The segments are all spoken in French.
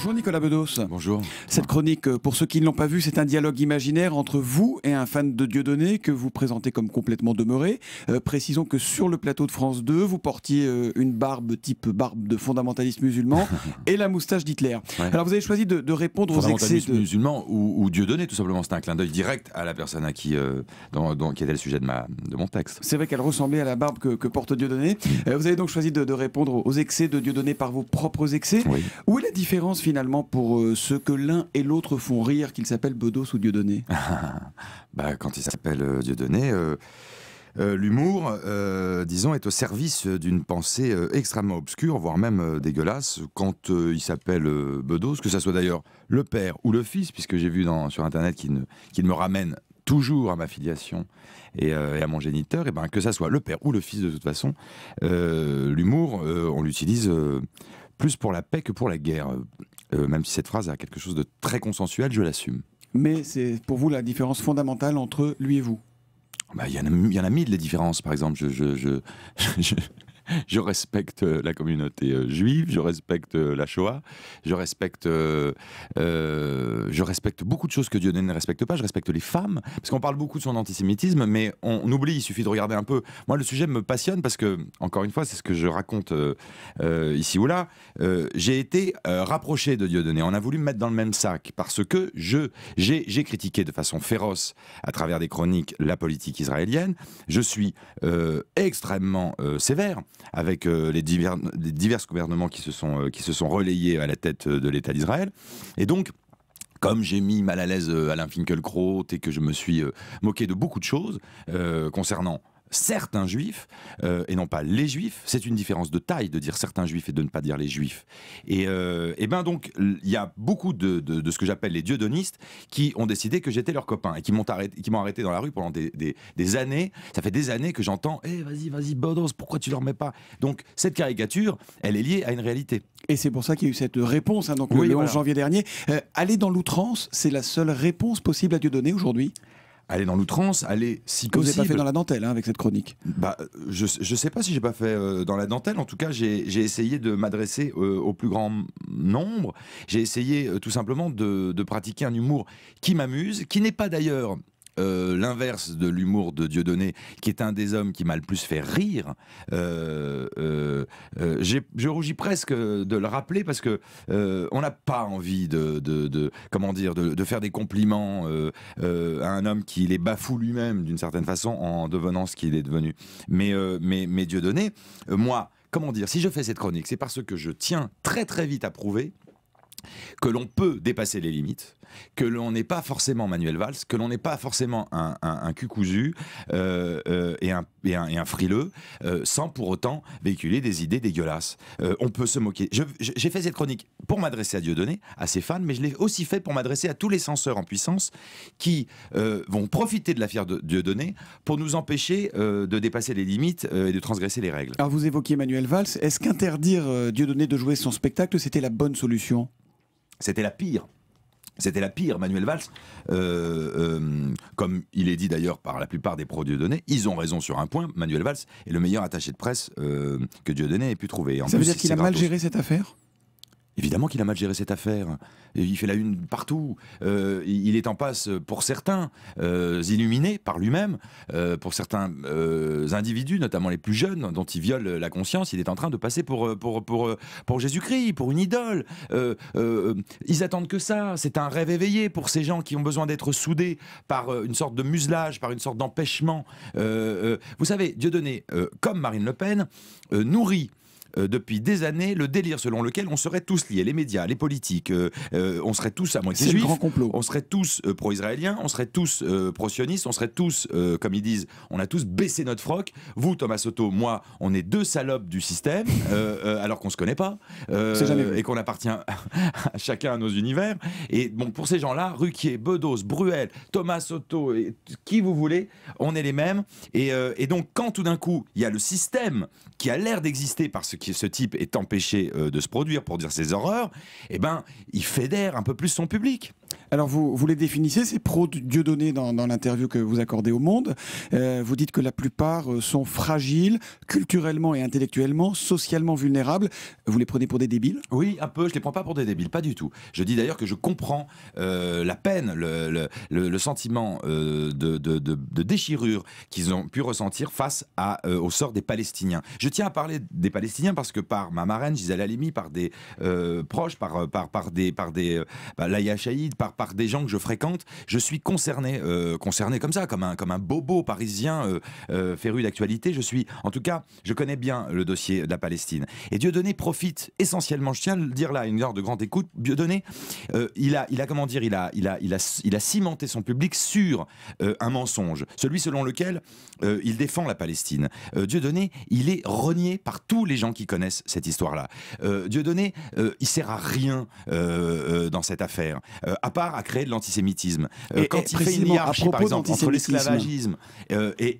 Bonjour Nicolas Bedos. Bonjour. Cette chronique, pour ceux qui ne l'ont pas vue, c'est un dialogue imaginaire entre vous et un fan de Dieudonné que vous présentez comme complètement demeuré. Précisons que sur le plateau de France 2, vous portiez une barbe type barbe de fondamentaliste musulman et la moustache d'Hitler. Ouais. Alors vous avez choisi de répondre aux excès de... musulman ou Dieudonné, tout simplement. C'était un clin d'œil direct à la personne à qui, qui était le sujet de mon texte. C'est vrai qu'elle ressemblait à la barbe que porte Dieudonné. Vous avez donc choisi de répondre aux excès de Dieudonné par vos propres excès. Oui. Où est la différence finalement pour ceux que l'un et l'autre font rire, qu'ils s'appellent Bedos ou Dieudonné? Quand il s'appelle Dieudonné, l'humour, disons, est au service d'une pensée extrêmement obscure, voire même dégueulasse. Quand il s'appelle Bedos, que ça soit d'ailleurs le père ou le fils, puisque j'ai vu sur Internet qu'il me ramène toujours à ma filiation et à mon géniteur, et que ça soit le père ou le fils, de toute façon, l'humour, on l'utilise plus pour la paix que pour la guerre. Même si cette phrase a quelque chose de très consensuel, je l'assume. Mais c'est pour vous la différence fondamentale entre lui et vous? Il y en a mille, les différences. Par exemple, je respecte la communauté juive, je respecte la Shoah, je respecte beaucoup de choses que Dieudonné ne respecte pas. Je respecte les femmes, parce qu'on parle beaucoup de son antisémitisme, mais on oublie, il suffit de regarder un peu. Moi, le sujet me passionne parce que, encore une fois, c'est ce que je raconte ici ou là. J'ai été rapproché de Dieudonné. On a voulu me mettre dans le même sac parce que j'ai critiqué de façon féroce, à travers des chroniques, la politique israélienne. Je suis extrêmement sévère avec les divers gouvernements qui se sont relayés à la tête de l'État d'Israël. Et donc, comme j'ai mis mal à l'aise Alain Finkielkraut et que je me suis moqué de beaucoup de choses concernant certains juifs, et non pas les juifs, c'est une différence de taille de dire certains juifs et de ne pas dire les juifs. Et donc, il y a beaucoup de ce que j'appelle les dieudonistes qui ont décidé que j'étais leur copain et qui m'ont arrêté dans la rue pendant des années. Ça fait des années que j'entends « vas-y, Bedos, pourquoi tu leur mets pas ?» Donc, cette caricature, elle est liée à une réalité. Et c'est pour ça qu'il y a eu cette réponse, donc le 11 janvier dernier. Aller dans l'outrance, c'est la seule réponse possible à Dieudonné aujourd'hui? Aller dans l'outrance, aller si possible. Vous n'avez pas fait dans la dentelle avec cette chronique? Je sais pas si j'ai pas fait dans la dentelle. En tout cas, j'ai essayé de m'adresser au plus grand nombre. J'ai essayé tout simplement de pratiquer un humour qui m'amuse, qui n'est pas d'ailleurs l'inverse de l'humour de Dieudonné, qui est un des hommes qui m'a le plus fait rire. Je rougis presque de le rappeler parce que on n'a pas envie de faire des compliments à un homme qui les bafoue lui-même d'une certaine façon en devenant ce qu'il est devenu. Mais Dieudonné, moi, si je fais cette chronique, c'est parce que je tiens très très vite à prouver que l'on peut dépasser les limites, que l'on n'est pas forcément Manuel Valls, que l'on n'est pas forcément un cul cousu et un frileux, sans pour autant véhiculer des idées dégueulasses. On peut se moquer. J'ai fait cette chronique pour m'adresser à Dieudonné, à ses fans, mais je l'ai aussi fait pour m'adresser à tous les censeurs en puissance qui vont profiter de l'affaire de Dieudonné pour nous empêcher de dépasser les limites et de transgresser les règles. Alors vous évoquiez Manuel Valls. Est-ce qu'interdire Dieudonné de jouer son spectacle, c'était la bonne solution? C'était la pire. C'était la pire. Manuel Valls, comme il est dit d'ailleurs par la plupart des pro-Dieudonné, ils ont raison sur un point. Manuel Valls est le meilleur attaché de presse que Dieudonné ait pu trouver. Ça veut dire qu'il a mal géré cette affaire? Évidemment qu'il a mal géré cette affaire. Il fait la une partout. Il est en passe, pour certains, illuminés par lui-même, pour certains individus, notamment les plus jeunes, dont il viole la conscience, il est en train de passer pour Jésus-Christ, pour une idole. Ils attendent que ça. C'est un rêve éveillé pour ces gens qui ont besoin d'être soudés par une sorte de muselage, par une sorte d'empêchement. Vous savez, Dieudonné, comme Marine Le Pen, nourrit depuis des années le délire selon lequel on serait tous liés, les médias, les politiques, on serait tous à moitié juifs, on serait tous pro-israéliens, on serait tous pro-sionistes, on serait tous, comme ils disent, on a tous baissé notre froc. Vous, Thomas Soto, moi, on est deux salopes du système, alors qu'on se connaît pas, et qu'on appartient à chacun à nos univers. Et bon, pour ces gens-là, Ruquier, Bedos, Bruel, Thomas Soto, et qui vous voulez, on est les mêmes. Et donc, quand tout d'un coup, il y a le système qui a l'air d'exister parce que ce type est empêché de se produire pour dire ses horreurs, eh ben, il fédère un peu plus son public. Alors vous les définissez, ces pros de Dieudonné dans l'interview que vous accordez au Monde. Vous dites que la plupart sont fragiles, culturellement et intellectuellement, socialement vulnérables. Vous les prenez pour des débiles? Oui, un peu. Je les prends pas pour des débiles, pas du tout. Je dis d'ailleurs que je comprends la peine, le sentiment de déchirure qu'ils ont pu ressentir face au sort des Palestiniens. Je tiens à parler des Palestiniens parce que par ma marraine, Gisèle Halimi, par des proches, par Laïa Chaïd, par des gens que je fréquente, je suis concerné comme ça, comme un bobo parisien féru d'actualité. En tout cas, je connais bien le dossier de la Palestine. Et Dieudonné profite essentiellement, je tiens à le dire là, une heure de grande écoute. Dieudonné, il a cimenté son public sur un mensonge, celui selon lequel il défend la Palestine. Dieudonné, il est renié par tous les gens qui connaissent cette histoire-là. Dieudonné, il sert à rien dans cette affaire, à part à créer de l'antisémitisme. Quand il fait une hiérarchie, par exemple, entre l'esclavagisme et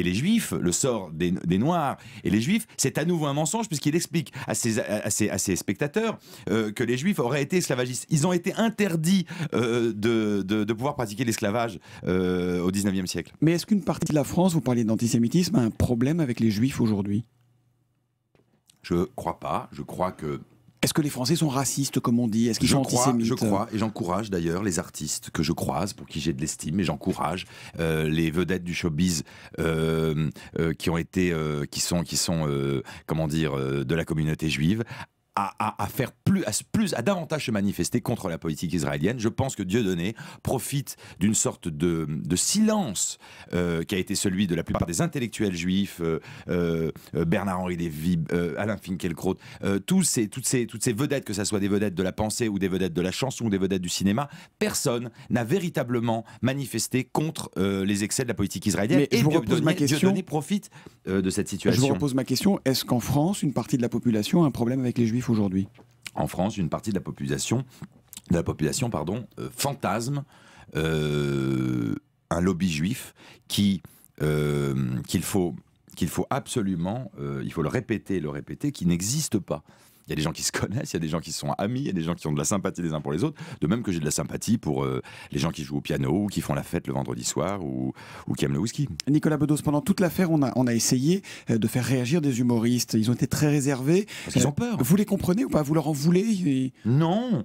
les Juifs, le sort des Noirs et les Juifs, c'est à nouveau un mensonge, puisqu'il explique à ses spectateurs que les Juifs auraient été esclavagistes. Ils ont été interdits de pouvoir pratiquer l'esclavage au 19e siècle. Mais est-ce qu'une partie de la France, vous parliez d'antisémitisme, a un problème avec les Juifs aujourd'hui? Je crois pas. Je crois que... Est-ce que les Français sont racistes, comme on dit? Est-ce qu'ils sont antisémites? Je crois, et j'encourage d'ailleurs les artistes que je croise, pour qui j'ai de l'estime, et j'encourage les vedettes du showbiz qui sont comment dire, de la communauté juive, à faire à davantage se manifester contre la politique israélienne. Je pense que Dieudonné profite d'une sorte de silence qui a été celui de la plupart des intellectuels juifs, Bernard-Henri Lévy, Alain Finkielkraut, toutes ces vedettes, que ce soit des vedettes de la pensée ou des vedettes de la chanson ou des vedettes du cinéma. Personne n'a véritablement manifesté contre les excès de la politique israélienne. Mais et Dieudonné profite de cette situation. Je vous repose ma question. Est-ce qu'en France, une partie de la population a un problème avec les Juifs aujourd'hui? En France, une partie de la population, fantasme un lobby juif qu'il faut absolument, il faut le répéter, qui n'existe pas. Il y a des gens qui se connaissent, il y a des gens qui sont amis, il y a des gens qui ont de la sympathie les uns pour les autres, de même que j'ai de la sympathie pour les gens qui jouent au piano, ou qui font la fête le vendredi soir, ou qui aiment le whisky. Nicolas Bedos, pendant toute l'affaire, on a essayé de faire réagir des humoristes. Ils ont été très réservés. Parce qu'ils ont peur. Vous les comprenez ou pas? Vous leur en voulez? Non,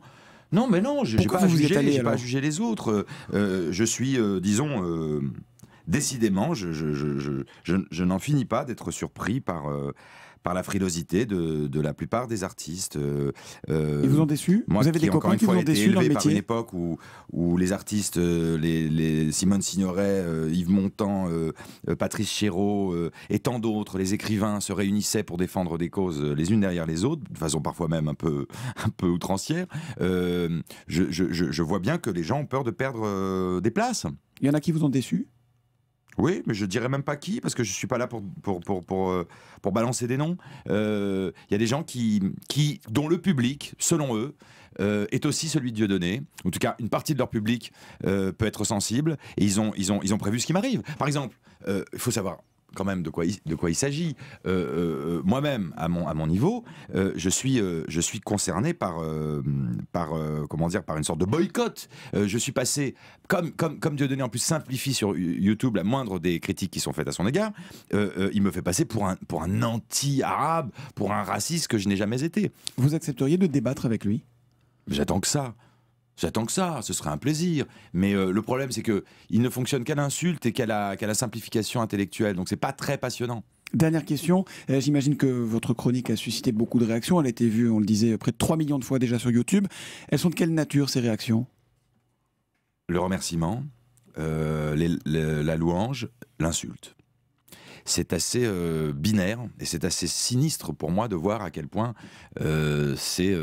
mais non, je n'ai pas à juger les autres. Je suis, disons... décidément, je n'en finis pas d'être surpris par la frilosité de la plupart des artistes. Ils vous ont déçu? Moi, vous avez des copains qui vous ont déçu dans le métier? Par une époque où les artistes, les Simone Signoret, Yves Montand, Patrice Chéreau et tant d'autres, les écrivains se réunissaient pour défendre des causes les unes derrière les autres, de façon parfois même un peu outrancière. Je vois bien que les gens ont peur de perdre des places. Il y en a qui vous ont déçu? Oui, mais je dirais même pas qui, parce que je suis pas là pour balancer des noms. Il y a des gens dont le public, selon eux, est aussi celui de Dieudonné. En tout cas, une partie de leur public peut être sensible, et ils ont prévu ce qui m'arrive. Par exemple, il faut savoir quand même de quoi il s'agit. Moi-même, à mon niveau, je suis concerné par une sorte de boycott. Je suis passé, comme Dieudonné en plus simplifie sur YouTube la moindre des critiques qui sont faites à son égard, il me fait passer pour un anti-arabe, pour un raciste que je n'ai jamais été. Vous accepteriez de débattre avec lui? J'attends que ça, ce serait un plaisir. Mais le problème, c'est qu'il ne fonctionne qu'à l'insulte et qu'à la simplification intellectuelle. Donc c'est pas très passionnant. Dernière question, j'imagine que votre chronique a suscité beaucoup de réactions. Elle a été vue, on le disait, près de 3 millions de fois déjà sur YouTube. Elles sont de quelle nature, ces réactions? Le remerciement, la louange, l'insulte. C'est assez binaire et c'est assez sinistre pour moi de voir à quel point c'est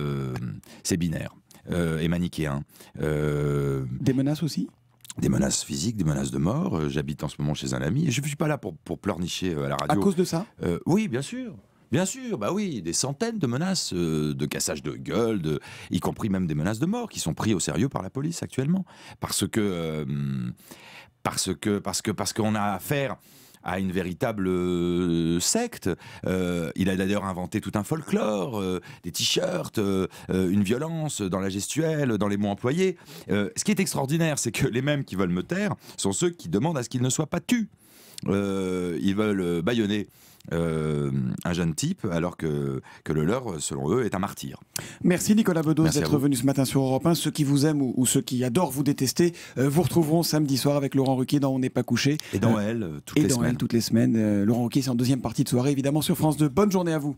binaire. Et manichéen. Des menaces aussi? Des menaces physiques, des menaces de mort. J'habite en ce moment chez un ami. Je ne suis pas là pour pleurnicher à la radio. À cause de ça? Oui, bien sûr. Bien sûr, bah oui, des centaines de menaces, de cassage de gueule, y compris même des menaces de mort qui sont pris au sérieux par la police actuellement. Parce qu'on a affaire à une véritable secte. Il a d'ailleurs inventé tout un folklore, des t-shirts, une violence dans la gestuelle, dans les mots employés. Ce qui est extraordinaire, c'est que les mêmes qui veulent me taire sont ceux qui demandent à ce qu'il ne soit pas tu. Ils veulent bâillonner un jeune type alors que le leur, selon eux, est un martyr. Merci Nicolas Bedos d'être venu ce matin sur Europe 1. Ceux qui vous aiment ou ceux qui adorent vous détester vous retrouveront samedi soir avec Laurent Ruquier dans On n'est pas couché. Et dans Elle, toutes les semaines. Laurent Ruquier, c'est en deuxième partie de soirée, évidemment sur France 2. Bonne journée à vous.